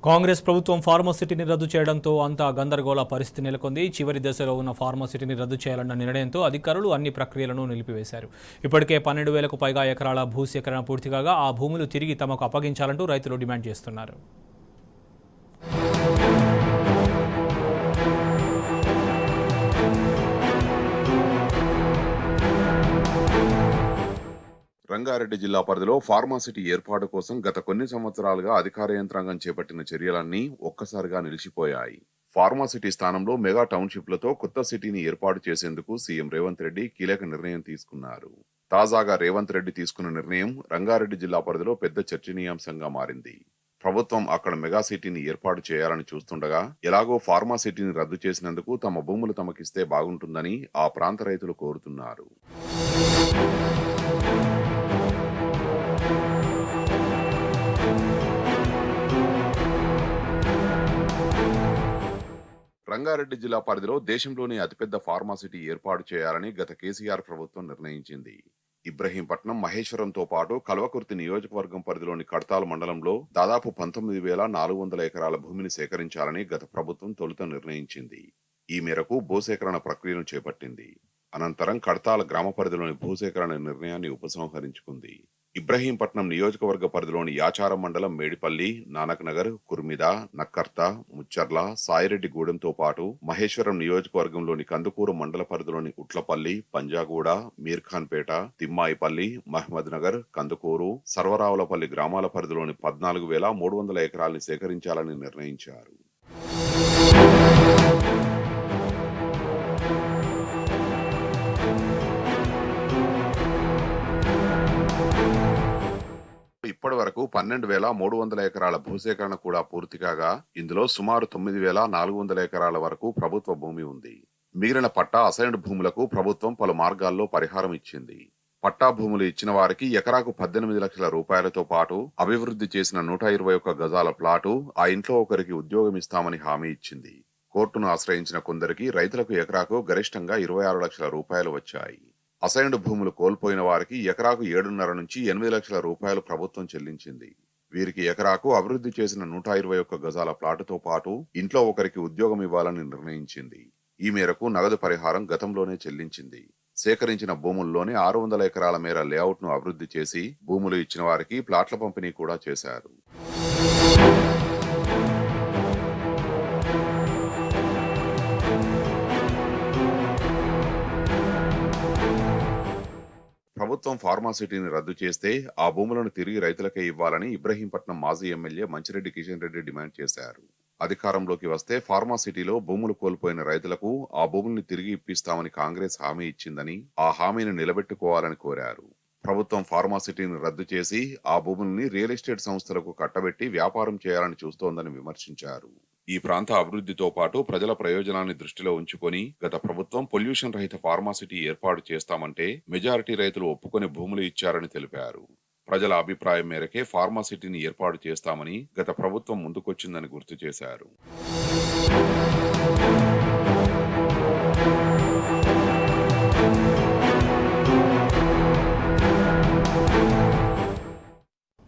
కాంగ్రెస్ ప్రభుత్వం ఫార్మసిటీని రద్దు చేయడంతో అంతా గందరగోళ పరిస్థితి నెలకొంది. చివరి దశలో ఉన్న ఫార్మసిటీని రద్దు చేయాలన్న నిర్ణయంతో అధికారులు అన్ని ప్రక్రియలను నిలిపివేశారు. ఇప్పటికే 12,000కు పైగా ఎకరాల భూసేకరణ పూర్తి కాగా ఆ భూములు తిరిగి తమకు అప్పగించాలంటూ రైతులు డిమాండ్ చేస్తున్నారు. రంగారెడ్డి జిల్లా పరిధిలో ఫార్మాసిటీ ఏర్పాటు కోసం గత కొన్ని సంవత్సరాలుగా అధికార యంత్రాంగం చేపట్టిన చర్యలన్నీ ఒక్కసారిగా నిలిచిపోయాయి. ఫార్మాసిటీ స్థానంలో మెగా టౌన్షిప్లతో కొత్త సిటీని ఏర్పాటు చేసేందుకు సీఎం రేవంత్ రెడ్డి కీలక నిర్ణయం తీసుకున్నారు. తాజాగా రేవంత్ రెడ్డి తీసుకున్న నిర్ణయం రంగారెడ్డి జిల్లా పరిధిలో పెద్ద చర్చనీయాంశంగా మారింది. ప్రభుత్వం అక్కడ మెగా సిటీని ఏర్పాటు చేయాలని చూస్తుండగా ఎలాగో ఫార్మాసిటీని రద్దు చేసినందుకు తమ భూములు తమకిస్తే బాగుంటుందని ఆ ప్రాంత రైతులు కోరుతున్నారు. రంగారెడ్డి జిల్లా పరిధిలో దేశంలోని అతిపెద్ద ఫార్మాసిటీ ఏర్పాటు చేయాలని గత కేసీఆర్ ప్రభుత్వం నిర్ణయించింది. ఇబ్రహీంపట్నం, మహేశ్వరంతో పాటు కల్వకుర్తి నియోజకవర్గం పరిధిలోని కడతాల్ మండలంలో దాదాపు 19,400 ఎకరాల భూమిని సేకరించాలని గత ప్రభుత్వం తొలుత నిర్ణయించింది. ఈ మేరకు భూసేకరణ ప్రక్రియను చేపట్టింది. అనంతరం కడతాల గ్రామ పరిధిలోని భూసేకరణ నిర్ణయాన్ని ఉపసంహరించుకుంది. ఇబ్రహీంపట్నం నియోజకవర్గ పరిధిలోని యాచారం మండలం మేడిపల్లి, నానక్ నగర్, కుర్మిద, నక్కర్త, ముచ్చర్ల, సాయిరెడ్డిగూడెంతో పాటు మహేశ్వరం నియోజకవర్గంలోని కందుకూరు మండల పరిధిలోని ఉట్లపల్లి, పంజాగూడ, మీర్ఖాన్పేట, తిమ్మాయిపల్లి, మహ్మద్ నగర్, కందుకూరు, సర్వరావులపల్లి గ్రామాల పరిధిలోని 14,300 ఎకరాల్ని సేకరించాలని నిర్ణయించారు. ఇప్పటి వరకు 12,300 ఎకరాల భూసేకరణ కూడా పూర్తి కాగా ఇందులో సుమారు 9,400 ఎకరాల వరకు ప్రభుత్వ భూమి ఉంది. మిగిలిన పట్టా అసైన్డ్ భూములకు ప్రభుత్వం పలు మార్గాల్లో పరిహారం ఇచ్చింది. పట్టా భూములు ఇచ్చిన వారికి ఎకరాకు 18 లక్షల రూపాయలతో పాటు అభివృద్ధి చేసిన 121 గజాల ప్లాటు, ఆ ఇంట్లో ఒకరికి ఉద్యోగం ఇస్తామని హామీ ఇచ్చింది. కోర్టును ఆశ్రయించిన కొందరికి రైతులకు ఎకరాకు గరిష్టంగా 26 లక్షల రూపాయలు వచ్చాయి. అసైన్డ్ భూములు కోల్పోయిన వారికి ఎకరాకు 7.5 నుంచి 8 లక్షల రూపాయలు ప్రభుత్వం చెల్లించింది. వీరికి ఎకరాకు అభివృద్ధి చేసిన 121 గజాల ప్లాటుతో పాటు ఇంట్లో ఒకరికి ఉద్యోగం ఇవ్వాలని నిర్ణయించింది. ఈ మేరకు నగదు పరిహారం గతంలోనే చెల్లించింది. సేకరించిన భూముల్లోనే 600 ఎకరాల మేర లేఅవుట్ ను అభివృద్ధి చేసి భూములు ఇచ్చిన వారికి ప్లాట్ల పంపిణీ కూడా చేశారు. ప్రభుత్వం ఫార్మాసిటీని రద్దు చేస్తే ఆ భూములను తిరిగి రైతులకే ఇవ్వాలని ఇబ్రహీంపట్నం మాజీ ఎమ్మెల్యే మంచిరెడ్డి కిషన్ రెడ్డి డిమాండ్ చేశారు. అధికారంలోకి వస్తే ఫార్మాసిటీలో భూములు కోల్పోయిన రైతులకు ఆ భూముల్ని తిరిగి ఇప్పిస్తామని కాంగ్రెస్ హామీ ఇచ్చిందని, ఆ హామీని నిలబెట్టుకోవాలని కోరారు. ప్రభుత్వం ఫార్మాసిటీని రద్దు చేసి ఆ భూముల్ని రియల్ ఎస్టేట్ సంస్థలకు కట్టబెట్టి వ్యాపారం చేయాలని చూస్తోందని విమర్శించారు. ఈ ప్రాంత అభివృద్ధితో పాటు ప్రజల ప్రయోజనాన్ని దృష్టిలో ఉంచుకొని గత ప్రభుత్వం పొల్యూషన్ రహిత ఫార్మాసిటీ ఏర్పాటు చేస్తామంటే మెజారిటీ రైతులు ఒప్పుకొని భూములు ఇచ్చారని తెలిపారు. ప్రజల అభిప్రాయం మేరకే ఫార్మాసిటీని ఏర్పాటు చేస్తామని గత ప్రభుత్వం ముందుకొచ్చిందని గుర్తు చేశారు.